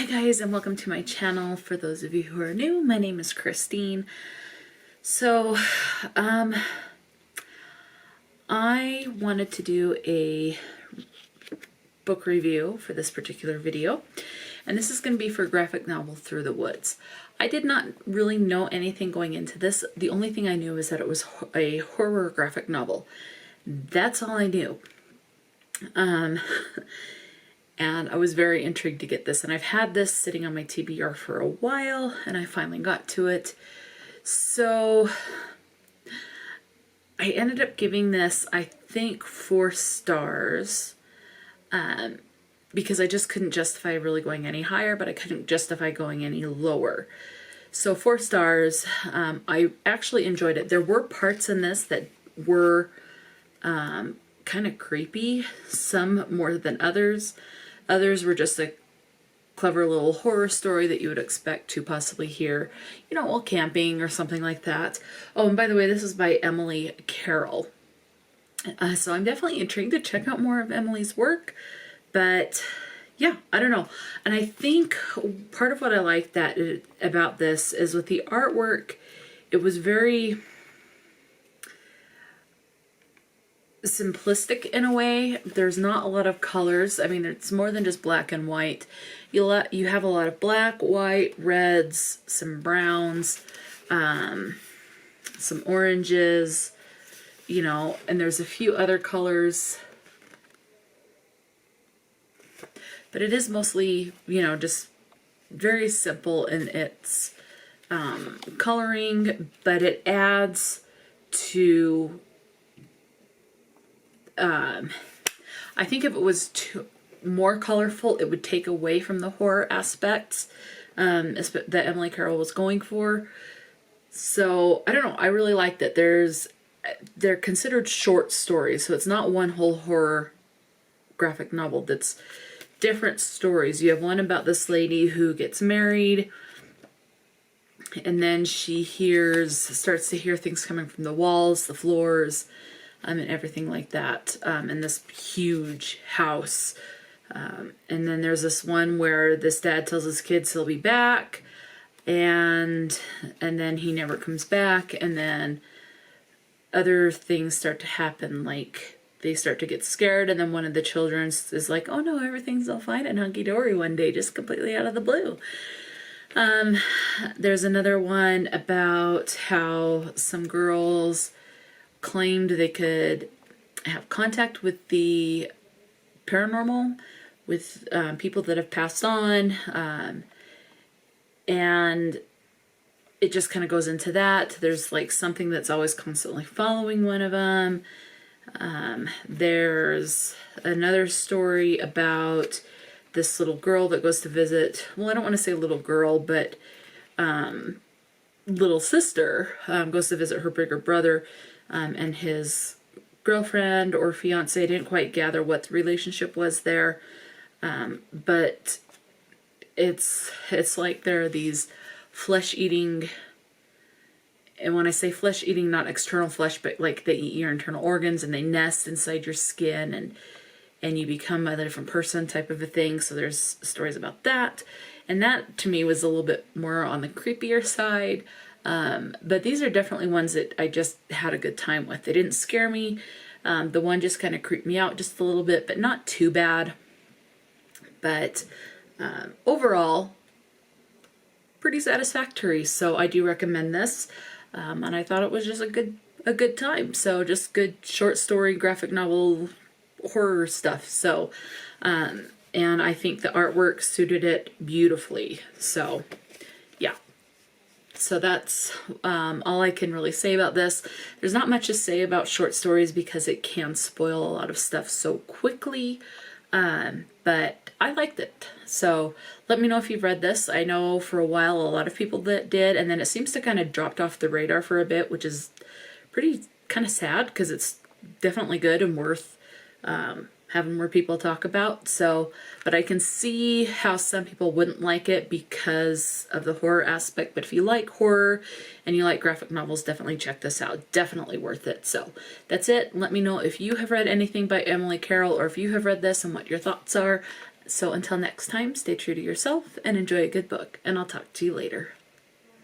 Hi guys, and welcome to my channel. For those of you who are new, my name is Christine. So, I wanted to do a book review for this particular video, and this is going to be for graphic novel Through the Woods. I did not really know anything going into this. The only thing I knew is that it was a horror graphic novel. That's all I knew. And I was very intrigued to get this, and I've had this sitting on my TBR for a while, and I finally got to it. So I ended up giving this, I think, 4 stars, because I just couldn't justify really going any higher, but I couldn't justify going any lower. So 4 stars. I actually enjoyed it. There were parts in this that were kind of creepy, some more than others. Others were just a clever little horror story that you would expect to possibly hear, you know, while camping or something like that. Oh, and by the way, this is by Emily Carroll. So I'm definitely intrigued to check out more of Emily's work. But yeah, I don't know. And I think part of what I liked about this is with the artwork, it was very simplistic in a way. There's not a lot of colors. I mean, it's more than just black and white. You have a lot of black, white, reds, some browns, some oranges, you know, and there's a few other colors. But it is mostly, you know, just very simple in its coloring, but it adds to I think if it was more colorful, it would take away from the horror aspects that Emily Carroll was going for. So I don't know. I really like that. They're considered short stories, so it's not one whole horror graphic novel. That's different stories. You have one about this lady who gets married, and then she starts to hear things coming from the walls, the floors, and everything like that, in this huge house. And then there's this one where this dad tells his kids he'll be back, and then he never comes back, and then other things start to happen, like they start to get scared, and then one of the children is like, oh no, everything's all fine and hunky-dory one day, just completely out of the blue. There's another one about how some girls claimed they could have contact with the paranormal, with people that have passed on, and it just kind of goes into that. There's like something that's always constantly following one of them. There's another story about this little girl that goes to visit, well, I don't want to say little girl, but little sister goes to visit her bigger brother, and his girlfriend or fiance. I didn't quite gather what the relationship was there, but it's like there are these flesh-eating, and when I say flesh-eating, not external flesh, but like they eat your internal organs and they nest inside your skin, and you become a different person type of a thing. So there's stories about that, and that to me was a little bit more on the creepier side. But these are definitely ones that I just had a good time with. They didn't scare me. The one just kind of creeped me out just a little bit, but not too bad. But overall, pretty satisfactory. So I do recommend this. And I thought it was just a good time. So just good short story, graphic novel, horror stuff. So, and I think the artwork suited it beautifully. So yeah. So that's all I can really say about this. There's not much to say about short stories because it can spoil a lot of stuff so quickly, but I liked it. So let me know if you've read this. I know for a while a lot of people that did, and then it seems to kind of dropped off the radar for a bit, which is pretty kind of sad because it's definitely good and worth having more people talk about. So, but I can see how some people wouldn't like it because of the horror aspect. But if you like horror and you like graphic novels, definitely check this out. Definitely worth it. So that's it. Let me know if you have read anything by Emily Carroll, or if you have read this and what your thoughts are. So until next time, stay true to yourself and enjoy a good book, and I'll talk to you later.